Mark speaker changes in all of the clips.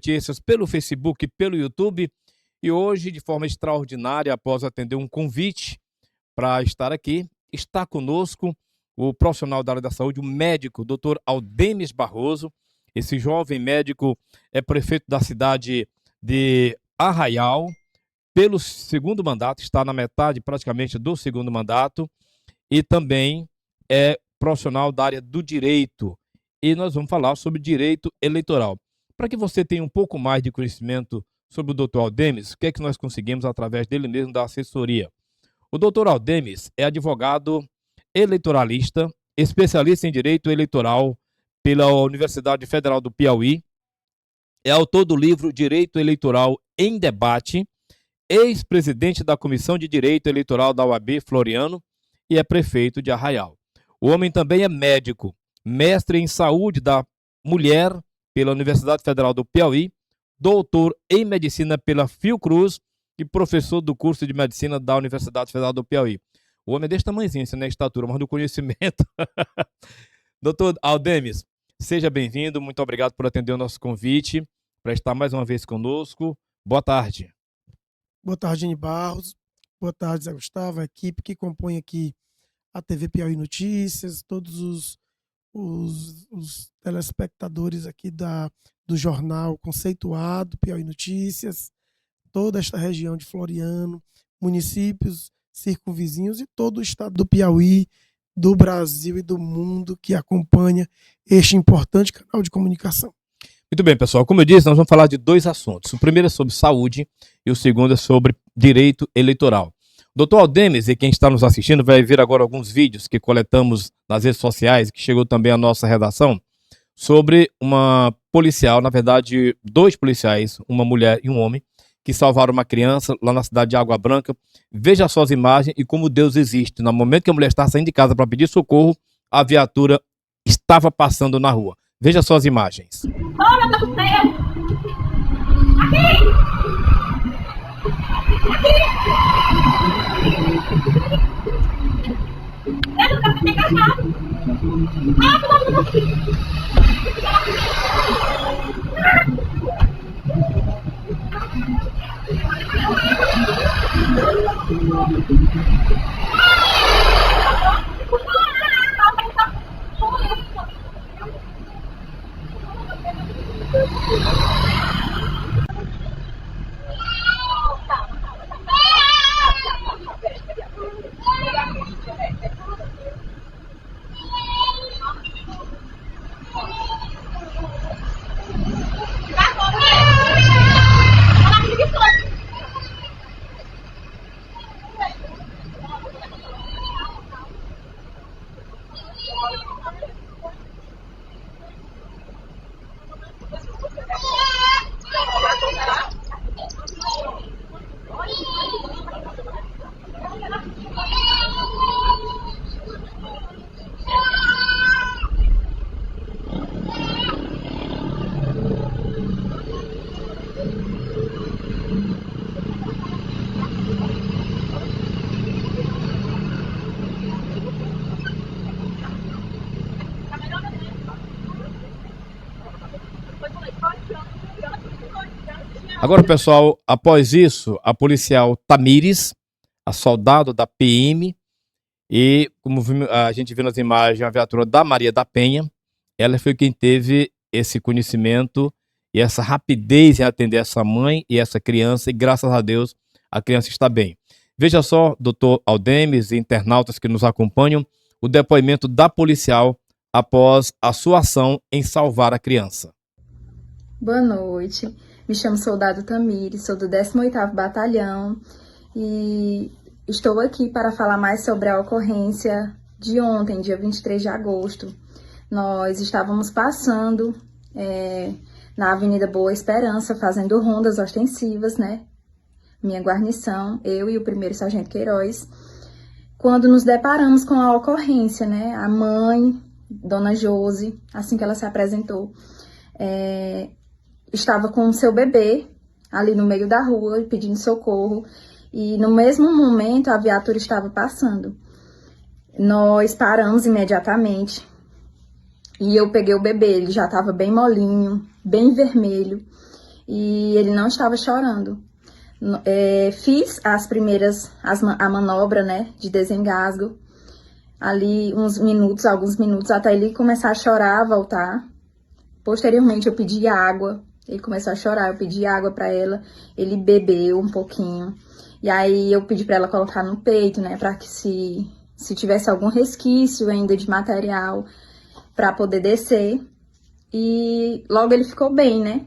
Speaker 1: Notícias pelo Facebook e pelo YouTube. E hoje, de forma extraordinária, após atender um convite para estar aqui, está conosco o profissional da área da saúde, o médico, Dr. Aldemes Barroso. Esse jovem médico é prefeito da cidade de Arraial pelo segundo mandato, está na metade praticamente do segundo mandato, e também é profissional da área do direito. E nós vamos falar sobre direito eleitoral. Para que você tenha um pouco mais de conhecimento sobre o Dr. Aldemes, o que é que nós conseguimos através dele mesmo da assessoria? O Dr. Aldemes é advogado eleitoralista, especialista em direito eleitoral pela Universidade Federal do Piauí, é autor do livro Direito Eleitoral em Debate, ex-presidente da Comissão de Direito Eleitoral da UAB Floriano e é prefeito de Arraial. O homem também é médico, mestre em saúde da mulher pela Universidade Federal do Piauí, doutor em medicina pela Fiocruz e professor do curso de medicina da Universidade Federal do Piauí. O homem é desse tamanhozinho, assim, na estatura, mas no conhecimento. Doutor Aldemes, seja bem-vindo, muito obrigado por atender o nosso convite, para estar mais uma vez conosco. Boa tarde.
Speaker 2: Boa tarde, Eni Barros. Boa tarde, Zé Gustavo, a equipe que compõe aqui a TV Piauí Notícias, todos os telespectadores aqui do jornal conceituado Piauí Notícias, toda esta região de Floriano, municípios circunvizinhos e todo o estado do Piauí, do Brasil e do mundo que acompanha este importante canal de comunicação.
Speaker 1: Muito bem, pessoal. Como eu disse, nós vamos falar de dois assuntos. O primeiro é sobre saúde e o segundo é sobre direito eleitoral. Doutor Aldemes, e quem está nos assistindo, vai ver agora alguns vídeos que coletamos nas redes sociais, que chegou também à nossa redação, sobre uma policial, na verdade, dois policiais, uma mulher e um homem, que salvaram uma criança lá na cidade de Água Branca. Veja só as imagens e como Deus existe. No momento que a mulher estava saindo de casa para pedir socorro, a viatura estava passando na rua. Veja só as imagens.
Speaker 3: Olha, tá com medo! Aqui! Eu nunca fui enganado! Ah, pelo amor de Deus!
Speaker 1: Agora, pessoal, após isso, a policial Tamires, a soldado da PM, e como a gente viu nas imagens, a viatura da Maria da Penha, ela foi quem teve esse conhecimento e essa rapidez em atender essa mãe e essa criança, e graças a Deus a criança está bem. Veja só, doutor Aldemes e internautas que nos acompanham, o depoimento da policial após a sua ação em salvar a criança.
Speaker 4: Boa noite. Me chamo Soldado Tamires, sou do 18º Batalhão e estou aqui para falar mais sobre a ocorrência de ontem, dia 23 de agosto. Nós estávamos passando na Avenida Boa Esperança, fazendo rondas ostensivas, né? Minha guarnição, eu e o primeiro sargento Queiroz, quando nos deparamos com a ocorrência, né? A mãe, Dona Josi, assim que ela se apresentou, estava com o seu bebê ali no meio da rua, pedindo socorro, e no mesmo momento a viatura estava passando. Nós paramos imediatamente e eu peguei o bebê, ele já estava bem molinho, bem vermelho, e ele não estava chorando. Fiz a manobra, né, de desengasgo, ali alguns minutos, até ele começar a chorar, voltar. Posteriormente eu pedi água, ele começou a chorar, eu pedi água para ela, ele bebeu um pouquinho. E aí eu pedi para ela colocar no peito, né, para que se tivesse algum resquício ainda de material, para poder descer. E logo ele ficou bem, né?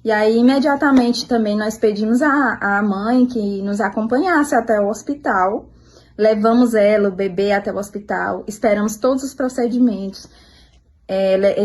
Speaker 4: E aí, imediatamente, também nós pedimos à mãe que nos acompanhasse até o hospital. Levamos ela, o bebê, até o hospital. Esperamos todos os procedimentos.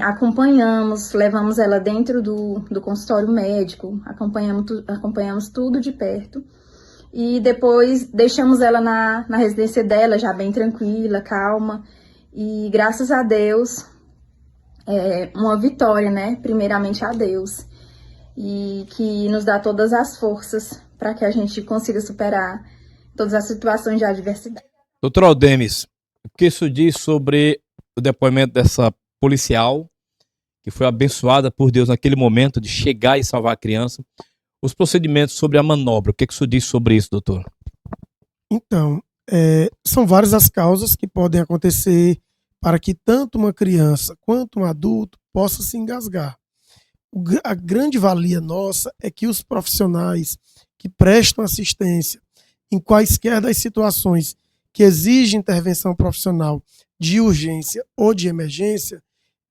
Speaker 4: Acompanhamos, levamos ela dentro do consultório médico. Acompanhamos tudo de perto. E depois deixamos ela na residência dela, já bem tranquila, calma. E graças a Deus, uma vitória, né? Primeiramente a Deus. E que nos dá todas as forças para que a gente consiga superar todas as situações de adversidade.
Speaker 1: Doutor Aldemis, o que isso diz sobre o depoimento dessa policial que foi abençoada por Deus naquele momento de chegar e salvar a criança? Os procedimentos sobre a manobra, o que isso diz sobre isso, doutor?
Speaker 2: Então, são várias as causas que podem acontecer para que tanto uma criança quanto um adulto possa se engasgar. A grande valia nossa é que os profissionais que prestam assistência em quaisquer das situações que exigem intervenção profissional de urgência ou de emergência,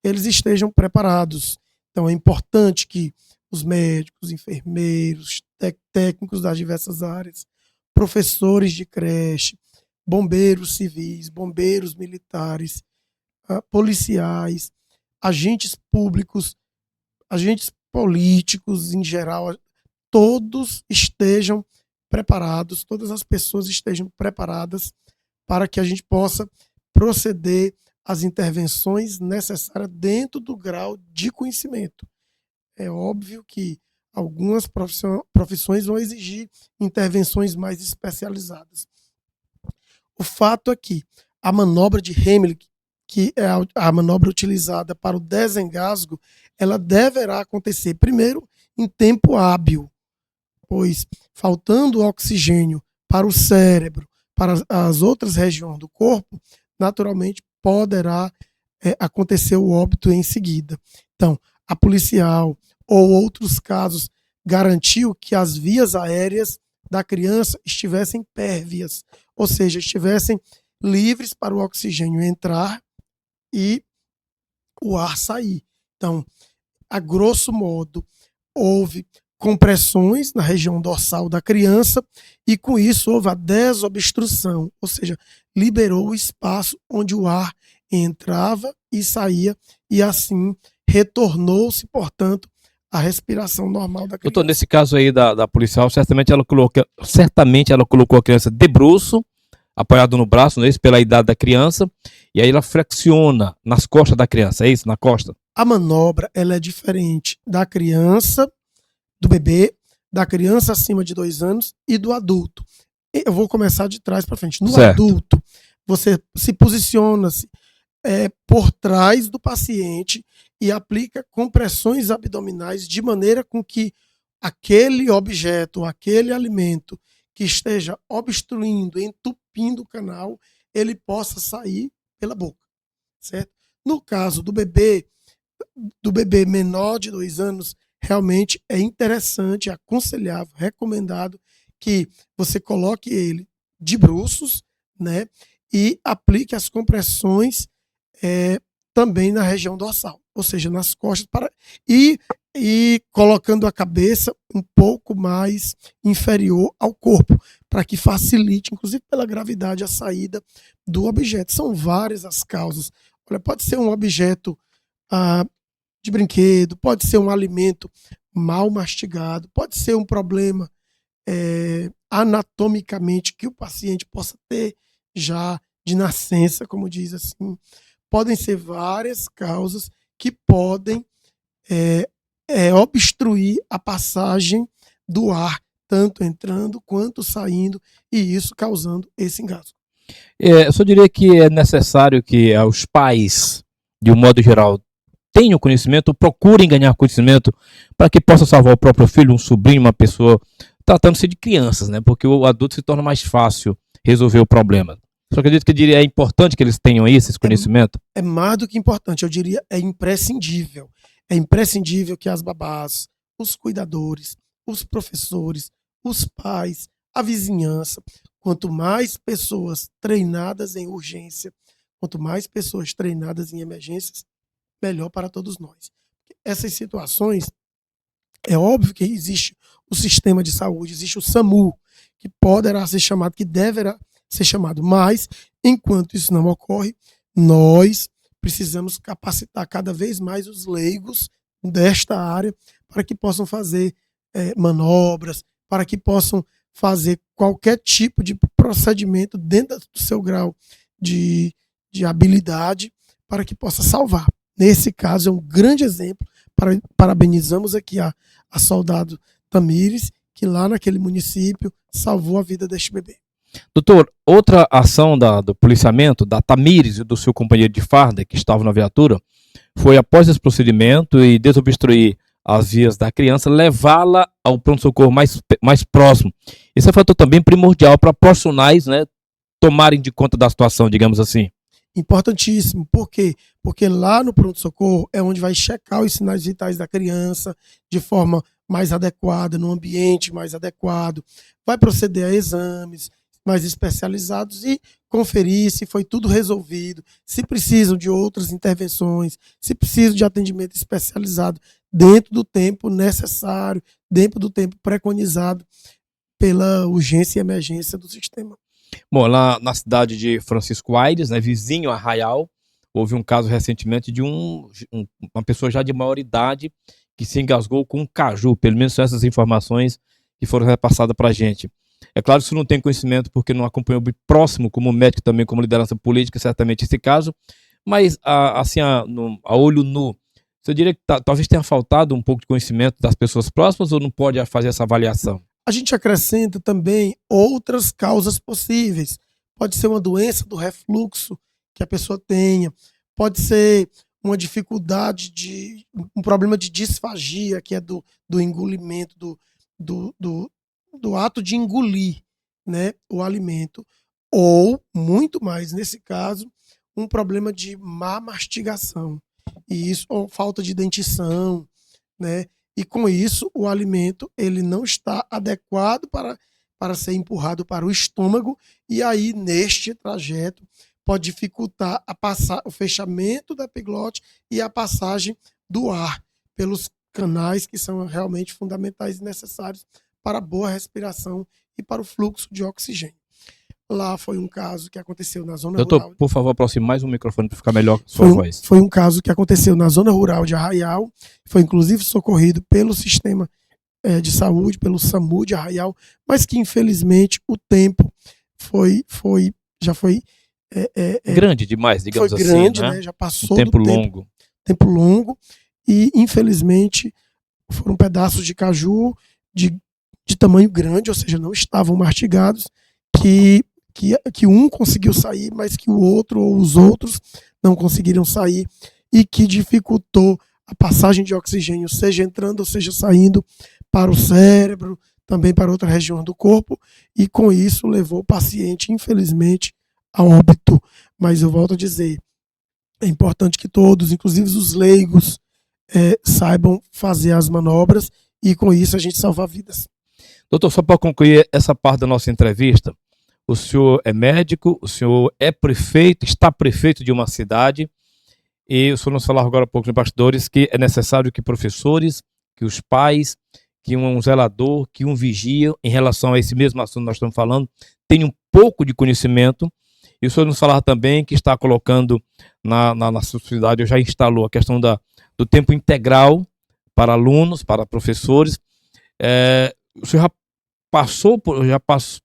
Speaker 2: eles estejam preparados. Então é importante que os médicos, enfermeiros, técnicos das diversas áreas, professores de creche, bombeiros civis, bombeiros militares, policiais, agentes públicos, agentes políticos em geral, todos estejam preparados, todas as pessoas estejam preparadas para que a gente possa proceder às intervenções necessárias dentro do grau de conhecimento. É óbvio que algumas profissões vão exigir intervenções mais especializadas. O fato é que a manobra de Heimlich, que é a manobra utilizada para o desengasgo, ela deverá acontecer primeiro em tempo hábil, pois faltando oxigênio para o cérebro, para as outras regiões do corpo, naturalmente poderá acontecer o óbito em seguida. Então, a policial ou outros casos garantiu que as vias aéreas da criança estivessem pérvias, ou seja, estivessem livres para o oxigênio entrar e o ar sair. Então, a grosso modo, houve compressões na região dorsal da criança e com isso houve a desobstrução, ou seja, liberou o espaço onde o ar entrava e saía e assim retornou-se, portanto, a respiração normal da criança.
Speaker 1: Doutor, nesse caso aí da policial, certamente ela colocou a criança de bruço, apoiado no braço, não é isso? Pela idade da criança, e aí ela flexiona nas costas da criança, é isso? Na costa?
Speaker 2: A manobra ela é diferente da criança, do bebê, da criança acima de 2 anos e do adulto. Eu vou começar de trás para frente. No adulto, você se posiciona por trás do paciente e aplica compressões abdominais de maneira com que aquele objeto, aquele alimento que esteja obstruindo, entupindo o canal, ele possa sair pela boca, certo? No caso do bebê menor de 2 anos, realmente é interessante, é aconselhável, recomendado que você coloque ele de bruços, né? E aplique as compressões também na região dorsal, ou seja, nas costas, e colocando a cabeça um pouco mais inferior ao corpo, para que facilite, inclusive pela gravidade, a saída do objeto. São várias as causas. Olha, pode ser um objeto de brinquedo, pode ser um alimento mal mastigado, pode ser um problema anatomicamente que o paciente possa ter já de nascença, como diz assim. Podem ser várias causas que podem obstruir a passagem do ar, tanto entrando quanto saindo, e isso causando esse engasgo.
Speaker 1: Eu só diria que é necessário que os pais, de um modo geral, tenham conhecimento, procurem ganhar conhecimento para que possam salvar o próprio filho, um sobrinho, uma pessoa, tratando-se de crianças, né? Porque o adulto se torna mais fácil resolver o problema. Só acredito que eu diria, é importante que eles tenham esse conhecimento.
Speaker 2: É mais do que importante, eu diria, é imprescindível. É imprescindível que as babás, os cuidadores, os professores, os pais, a vizinhança, quanto mais pessoas treinadas em urgência, quanto mais pessoas treinadas em emergências, melhor para todos nós. Essas situações, é óbvio que existe o sistema de saúde, existe o SAMU, que poderá ser chamado, que deverá ser chamado, mas enquanto isso não ocorre, nós precisamos capacitar cada vez mais os leigos desta área para que possam fazer manobras, para que possam fazer qualquer tipo de procedimento dentro do seu grau de habilidade para que possa salvar. Nesse caso, é um grande exemplo. Parabenizamos aqui a soldado Tamires, que lá naquele município salvou a vida deste bebê.
Speaker 1: Doutor, outra ação do policiamento, da Tamires e do seu companheiro de farda, que estavam na viatura, foi após esse procedimento e desobstruir as vias da criança, levá-la ao pronto-socorro mais próximo. Esse é um fator também primordial para profissionais, né, tomarem de conta da situação, digamos assim.
Speaker 2: Importantíssimo. Por quê? Porque lá no pronto-socorro é onde vai checar os sinais vitais da criança de forma mais adequada, no ambiente mais adequado, vai proceder a exames mais especializados e conferir se foi tudo resolvido, se precisam de outras intervenções, se precisam de atendimento especializado dentro do tempo necessário, dentro do tempo preconizado pela urgência e emergência do sistema.
Speaker 1: Bom, lá na cidade de Francisco Aires, né, vizinho a Arraial, houve um caso recentemente de uma pessoa já de maior idade que se engasgou com um caju, pelo menos são essas informações que foram repassadas para a gente. É claro que isso não tem conhecimento porque não acompanhou próximo, como médico também, como liderança política, certamente esse caso, mas assim, a olho nu, você diria que talvez tenha faltado um pouco de conhecimento das pessoas próximas ou não pode fazer essa avaliação?
Speaker 2: A gente acrescenta também outras causas possíveis. Pode ser uma doença do refluxo que a pessoa tenha, pode ser uma dificuldade um problema de disfagia, que é do engolimento, do ato de engolir, né, o alimento, ou, muito mais nesse caso, um problema de má mastigação, e isso, ou falta de dentição, né, e com isso o alimento ele não está adequado para ser empurrado para o estômago, e aí neste trajeto pode dificultar o fechamento da epiglote e a passagem do ar pelos canais que são realmente fundamentais e necessários para a boa respiração e para o fluxo de oxigênio. Lá foi um caso que aconteceu na zona
Speaker 1: Doutor,
Speaker 2: rural.
Speaker 1: por favor, aproxime mais um microfone para ficar melhor sua voz.
Speaker 2: Foi um caso que aconteceu na zona rural de Arraial, foi inclusive socorrido pelo sistema de saúde, pelo SAMU de Arraial, mas que infelizmente o tempo já foi
Speaker 1: grande demais, digamos
Speaker 2: foi
Speaker 1: assim,
Speaker 2: grande,
Speaker 1: né?
Speaker 2: Já passou
Speaker 1: tempo
Speaker 2: do tempo longo, e infelizmente foram pedaços de caju de tamanho grande, ou seja, não estavam mastigados, que um conseguiu sair, mas que o outro ou os outros não conseguiram sair, e que dificultou a passagem de oxigênio, seja entrando ou seja saindo para o cérebro, também para outra região do corpo, e com isso levou o paciente, infelizmente, a óbito. Mas eu volto a dizer, é importante que todos, inclusive os leigos, saibam fazer as manobras e com isso a gente salvar vidas.
Speaker 1: Doutor, só para concluir essa parte da nossa entrevista, o senhor é médico, o senhor é prefeito, está prefeito de uma cidade, e o senhor nos falou agora há pouco nos bastidores que é necessário que professores, que os pais, que um zelador, que um vigia, em relação a esse mesmo assunto que nós estamos falando, tenham um pouco de conhecimento. E o senhor nos falava também que está colocando na sociedade, já instalou a questão do tempo integral para alunos, para professores. O senhor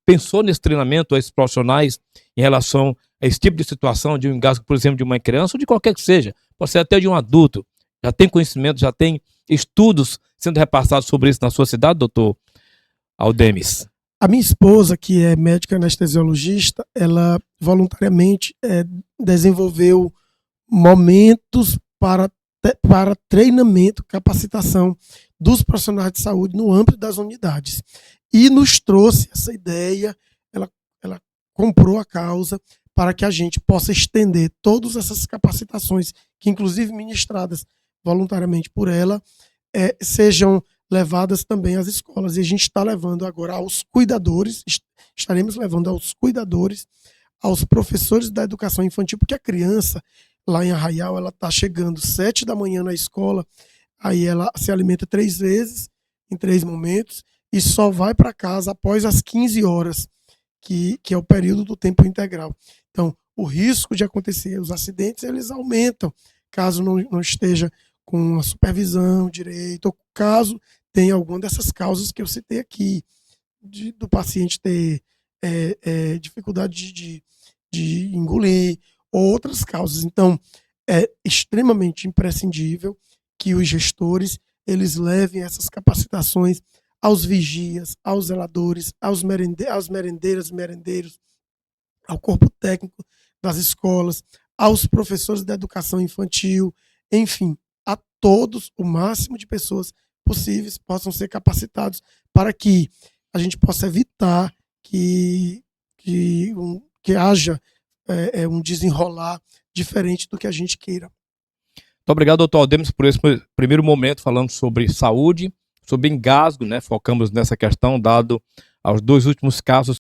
Speaker 1: pensou nesse treinamento a esses profissionais em relação a esse tipo de situação, de um engasgo, por exemplo, de uma criança ou de qualquer que seja, pode ser até de um adulto? Já tem conhecimento, já tem estudos sendo repassados sobre isso na sua cidade, doutor Aldemis?
Speaker 2: A minha esposa, que é médica anestesiologista, ela voluntariamente desenvolveu momentos para para treinamento, capacitação dos profissionais de saúde no âmbito das unidades. E nos trouxe essa ideia, ela comprou a causa para que a gente possa estender todas essas capacitações, que inclusive ministradas voluntariamente por ela, sejam levadas também às escolas. E a gente está levando agora aos cuidadores, estaremos levando aos cuidadores, aos professores da educação infantil, porque a criança, lá em Arraial, ela está chegando 7 da manhã na escola, aí ela se alimenta 3 vezes, em 3 momentos, e só vai para casa após as 15 horas, que é o período do tempo integral. Então, o risco de acontecer os acidentes, eles aumentam, caso não esteja com a supervisão direito, ou caso tenha alguma dessas causas que eu citei aqui, do paciente ter dificuldade de engolir, ou outras causas. Então, é extremamente imprescindível que os gestores eles levem essas capacitações aos vigias, aos zeladores, às merendeiras e merendeiros, ao corpo técnico das escolas, aos professores da educação infantil, enfim, a todos, o máximo de pessoas possíveis possam ser capacitados para que a gente possa evitar que haja um desenrolar diferente do que a gente queira.
Speaker 1: Muito obrigado, doutor Aldemir, por esse primeiro momento falando sobre saúde, sobre engasgo, né? Focamos nessa questão, dado aos 2 últimos casos